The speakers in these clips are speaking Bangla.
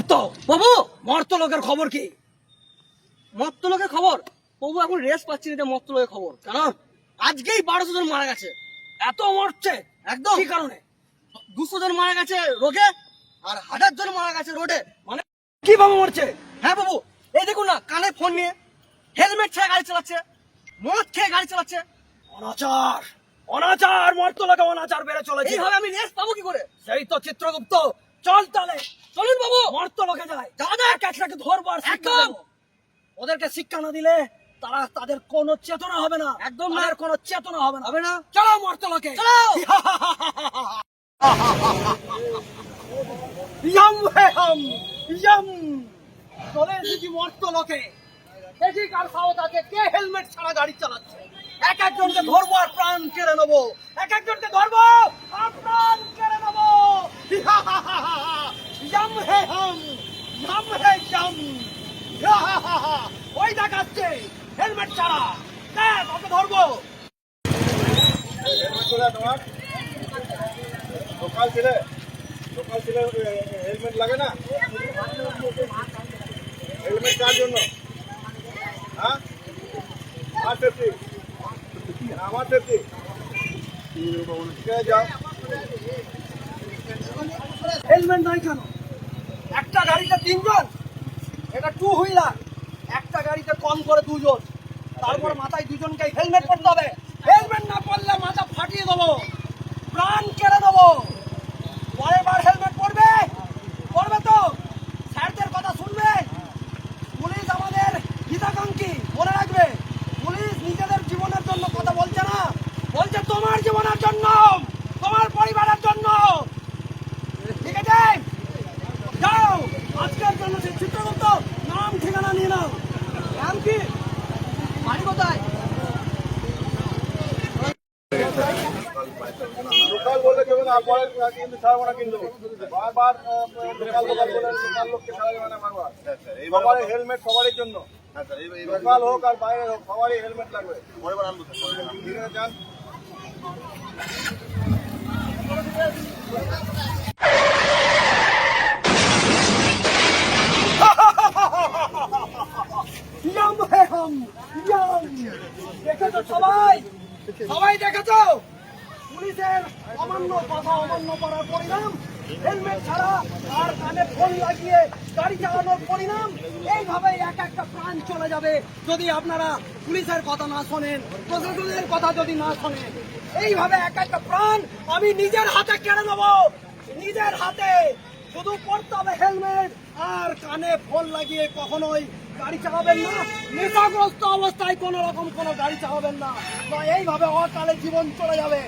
চিত্রগুপ্ত বাবু, মর্তলোকের খবর কি? মর্তলোকের খবর বাবু, এখন রেস পাচ্ছি না মর্তলোকের খবর। কেন? আজকেই 1200 জন মারা গেছে। এত মরছে একদম কি কারণে? 200 জন মারা গেছে রোগে, আর 1000 জন মারা গেছে রোডে। মানে কিভাবে মরছে? হ্যাঁ বাবু, এই দেখুন না, কানে ফোন নিয়ে, হেলমেট ছাড়া গাড়ি চালাচ্ছে, মদ খেয়ে গাড়ি চালাচ্ছে। অনাচার, অনাচার, মর্তলোকে অনাচার বেড়ে চলেছে। এইভাবে আমি রেস পাবো কি করে? সেই তো চিত্রগুপ্ত, চল তাহলে, চলুন বাবু মর্তলোকে যাই। দাদা একটাকে ধরবো আর একদম ওদেরকে শিক্ষা না দিলে তারা তাদের কোনো চেতনা হবে না। একদম না, কোনো চেতনা হবে না। হবে না, চলো মর্তলোকে চলো। ইয়াম হে হাম ইয়াম, চলে এসেছি মর্তলোকে। দেখি কার সাহস আছে, কে হেলমেট ছাড়া গাড়ি চালাচ্ছে। এক একজনকে ধরবো আর প্রাণ কেড়ে নেবো। এক একজনকে ধরবো আর প্রাণ কেড়ে নেবো। ইয়াম হে হাম ইয়াম হে ইয়াম। ওই দেখাচ্ছে হেলমেট ছাড়া, ওকে ধরবো। লোকাল ছেলে হেলমেট লাগে না? হেলমেট কার জন্য? হ্যাঁ, আমার সেফটি, আমার সেফটি। যাও, হেলমেট নাই কেন? একটা গাড়িতে 3 জন, এটা 2 হুইলার, একটা গাড়িতে কম করে 2 জন, তারপর মাথায় 2 জনকে হেলমেট পরতে হবে। হেলমেট না পরলে মাথা ফাটিয়ে দেবো, প্রাণ কেড়ে দেবো। পরের বার হেলমেট পরবে, পরবে তো স্যারদের কথা শুনবে। পুলিশ আমাদের হিতাকাঙ্ক্ষী, মনে রাখবে। পুলিশ নিজেদের জীবনের জন্য কথা বলছে না, বলছে তোমার জীবনের জন্য, তোমার পরিবারের জন্য। ঠিক আছে, যাও আজকের জন্য। সেই চিত্রগুপ্ত, নাম ঠিকানা নিয়ে নাও। নাম কি, বাড়ি কোথায়? লোকাল বললে কেউ না, পরে কিন্তু ছাড়বো না। কিন্তু বারবার লোকাল বলে লোকাল লোককে ছাড়া যাবে না বারবার। সবারই হেলমেট, সবারই জন্য, লোকাল হোক আর বাইরে হোক, সবারই হেলমেট লাগবে। ঠিক আছে, যান। ইয়াম হে হাম ইয়াম। দেখেছো সবাই, সবাই দেখেছো পুলিশের অমান্য কথা অমান্য করার পরিণাম, হেলমেট ছাড়া আর কানে ফোন লাগিয়ে গাড়ি চালানোর পরিণাম। এইভাবে এক একটা প্রাণ চলে যাবে যদি আপনারা পুলিশের কথা না শোনেন, প্রশাসনের কথা যদি না শোনেন। এইভাবে এক একটা প্রাণ আমি নিজের হাতে কেড়ে নেবো, নিজের হাতে। শুধু পড়তে হবে হেলমেট, আর কানে ফোন লাগিয়ে কখনোই গাড়ি চালাবেন না। নেশাগ্রস্ত অবস্থায় কোন রকম কোনো গাড়ি চালাবেন না, এইভাবে অকালে জীবন চলে যাবে।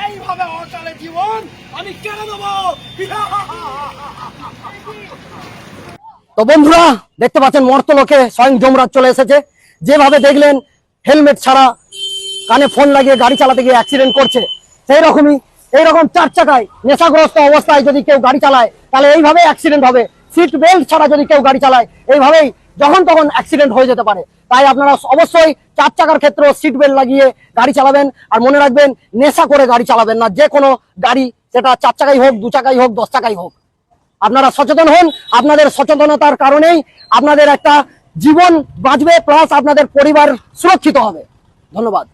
এইভাবে অকালে জীবন আমি কেড়ে দেবো। তো বন্ধুরা দেখতে পাচ্ছেন মর্তলোকে স্বয়ং যমরাজ চলে এসেছে। যেভাবে দেখলেন হেলমেট ছাড়া কানে ফোন লাগিয়ে গাড়ি চালাতে গিয়ে অ্যাক্সিডেন্ট করছে, সেই রকমই এইরকম 4 চাকায় নেশাগ্রস্ত অবস্থায় যদি কেউ গাড়ি চালায় তাহলে এইভাবে অ্যাক্সিডেন্ট হবে। সিট বেল্ট ছাড়া যদি কেউ গাড়ি চালায় এইভাবেই যখন তখন অ্যাক্সিডেন্ট হয়ে যেতে পারে। তাই আপনারা অবশ্যই 4 চাকার ক্ষেত্রেও সিট বেল্ট লাগিয়ে গাড়ি চালাবেন। আর মনে রাখবেন, নেশা করে গাড়ি চালাবেন না। যে কোনো গাড়ি, সেটা 4 চাকাই হোক, 2 চাকাই হোক, 10 চাকাই হোক। আপনারা সচেতন হন। আপনাদের সচেতনতার কারণেই আপনাদের একটা জীবন বাঁচবে, প্লাস আপনাদের পরিবার সুরক্ষিত হবে। ধন্যবাদ।